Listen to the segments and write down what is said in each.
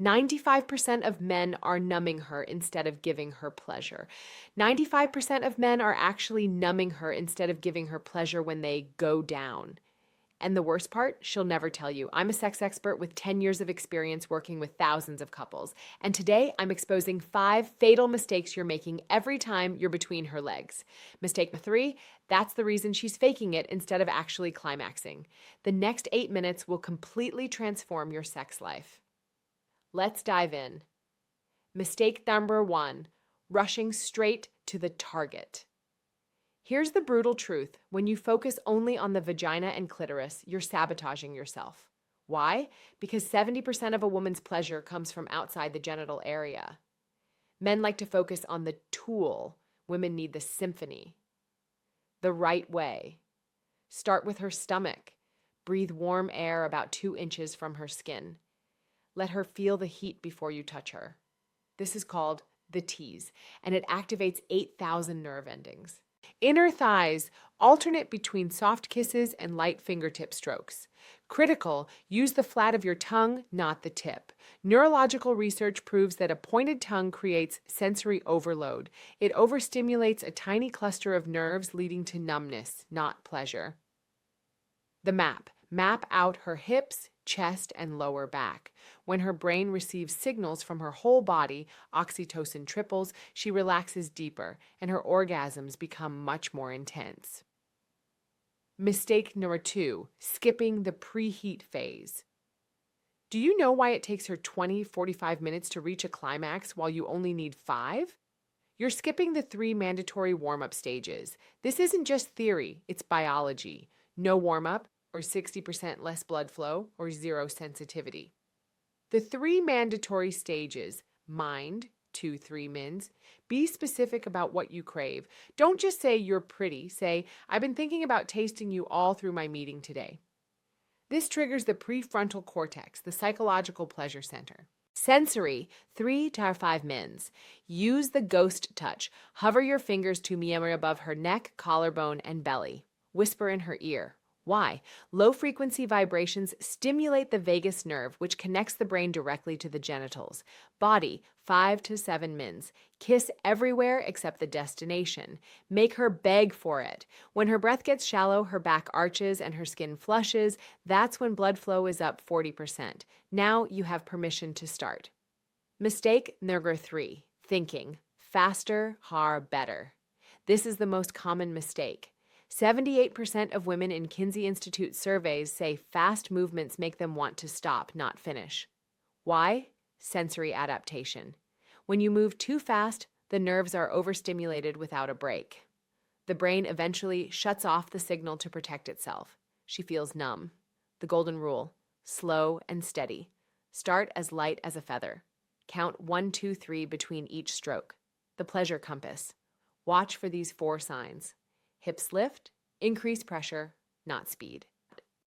95% of men are numbing her instead of giving her pleasure. 95% of men are actually numbing her instead of giving her pleasure when they go down. And the worst part, she'll never tell you. I'm a sex expert with 10 years of experience working with thousands of couples. And today I'm exposing 5 fatal mistakes you're making every time you're between her legs. Mistake number 3, that's the reason she's faking it instead of actually climaxing. The next 8 minutes will completely transform your sex life. Let's dive in. Mistake number 1, rushing straight to the target. Here's the brutal truth. When you focus only on the vagina and clitoris, you're sabotaging yourself. Why? Because 70% of a woman's pleasure comes from outside the genital area. Men like to focus on the tool. Women need the symphony. The right way. Start with her stomach. Breathe warm air about 2 inches from her skin. Let her feel the heat before you touch her. This is called the tease, and it activates 8,000 nerve endings. Inner thighs, alternate between soft kisses and light fingertip strokes. Critical, use the flat of your tongue, not the tip. Neurological research proves that a pointed tongue creates sensory overload. It overstimulates a tiny cluster of nerves, leading to numbness, not pleasure. The map. Map out her hips, chest, and lower back. When her brain receives signals from her whole body, oxytocin triples, she relaxes deeper, and her orgasms become much more intense. Mistake number 2, skipping the preheat phase. Do you know why it takes her 20-45 minutes to reach a climax while you only need 5? You're skipping the 3 mandatory warm-up stages. This isn't just theory, it's biology. No warm-up, or 60% less blood flow, or 0 sensitivity. The 3 mandatory stages: mind, 2-3 mins. Be specific about what you crave. Don't just say you're pretty. Say, I've been thinking about tasting you all through my meeting today. This triggers the prefrontal cortex, the psychological pleasure center. Sensory, 3-5 mins. Use the ghost touch. Hover your fingers to meander above her neck, collarbone, and belly. Whisper in her ear. Why? Low-frequency vibrations stimulate the vagus nerve, which connects the brain directly to the genitals. Body, 5-7 mins. Kiss everywhere except the destination. Make her beg for it. When her breath gets shallow, her back arches, and her skin flushes, that's when blood flow is up 40%. Now you have permission to start. Mistake number 3, thinking. Faster, better. This is the most common mistake. 78% of women in Kinsey Institute surveys say fast movements make them want to stop, not finish. Why? Sensory adaptation. When you move too fast, the nerves are overstimulated without a break. The brain eventually shuts off the signal to protect itself. She feels numb. The golden rule: slow and steady. Start as light as a feather. Count 1, 2, 3 between each stroke. The pleasure compass. Watch for these 4 signs. Hips lift, increase pressure, not speed.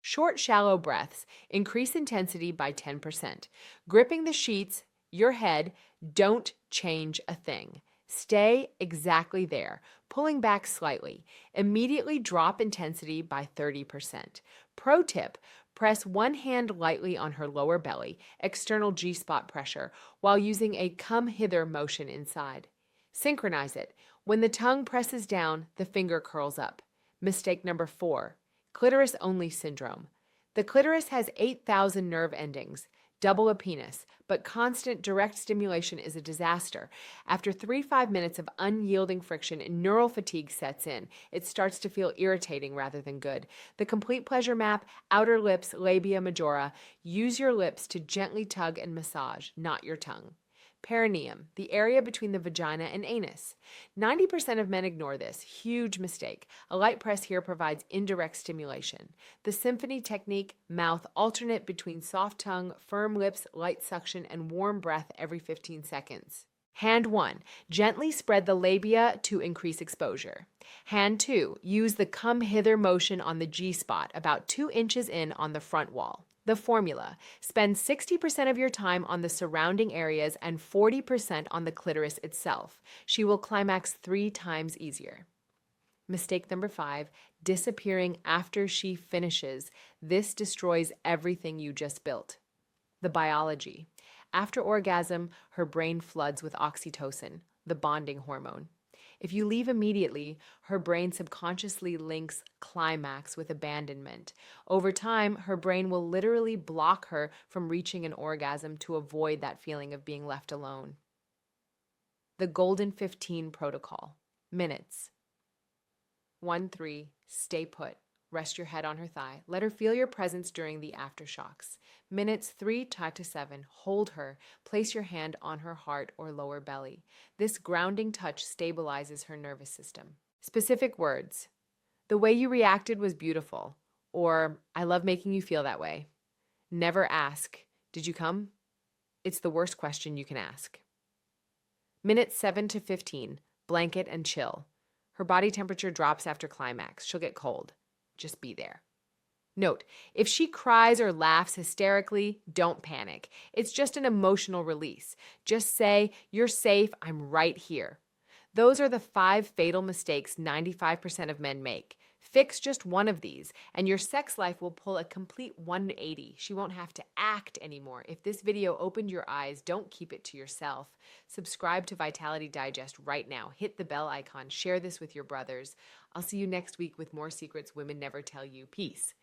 Short, shallow breaths increase intensity by 10%. Gripping the sheets, your head, don't change a thing. Stay exactly there, pulling back slightly. Immediately drop intensity by 30%. Pro tip: press one hand lightly on her lower belly, external G-spot pressure, while using a come hither motion inside. Synchronize it. When the tongue presses down, the finger curls up. Mistake number 4, clitoris-only syndrome. The clitoris has 8,000 nerve endings, double a penis, but constant direct stimulation is a disaster. After 3-5 minutes of unyielding friction, neural fatigue sets in. It starts to feel irritating rather than good. The complete pleasure map: outer lips, labia majora. Use your lips to gently tug and massage, not your tongue. Perineum, the area between the vagina and anus. 90% of men ignore this. Huge mistake. A light press here provides indirect stimulation. The symphony technique: mouth alternate between soft tongue, firm lips, light suction, and warm breath every 15 seconds. Hand 1, gently spread the labia to increase exposure. Hand 2, use the come hither motion on the G-spot, about 2 inches in on the front wall. The formula: spend 60% of your time on the surrounding areas and 40% on the clitoris itself. She will climax 3 times easier. Mistake number 5, disappearing after she finishes. This destroys everything you just built. The biology: After orgasm, her brain floods with oxytocin, the bonding hormone. If you leave immediately, her brain subconsciously links climax with abandonment. Over time, her brain will literally block her from reaching an orgasm to avoid that feeling of being left alone. The Golden 15 Protocol. Minutes. 1-3. Stay put. Rest your head on her thigh. Let her feel your presence during the aftershocks. Minutes 3 to 7. Hold her. Place your hand on her heart or lower belly. This grounding touch stabilizes her nervous system. Specific words. The way you reacted was beautiful. Or, I love making you feel that way. Never ask, did you come? It's the worst question you can ask. Minutes 7 to 15. Blanket and chill. Her body temperature drops after climax. She'll get cold. Just be there. Note, if she cries or laughs hysterically, don't panic. It's just an emotional release. Just say, you're safe, I'm right here. Those are the 5 fatal mistakes 95% of men make. Fix just one of these, and your sex life will pull a complete 180. She won't have to act anymore. If this video opened your eyes, don't keep it to yourself. Subscribe to Vitality Digest right now. Hit the bell icon. Share this with your brothers. I'll see you next week with more secrets women never tell you. Peace.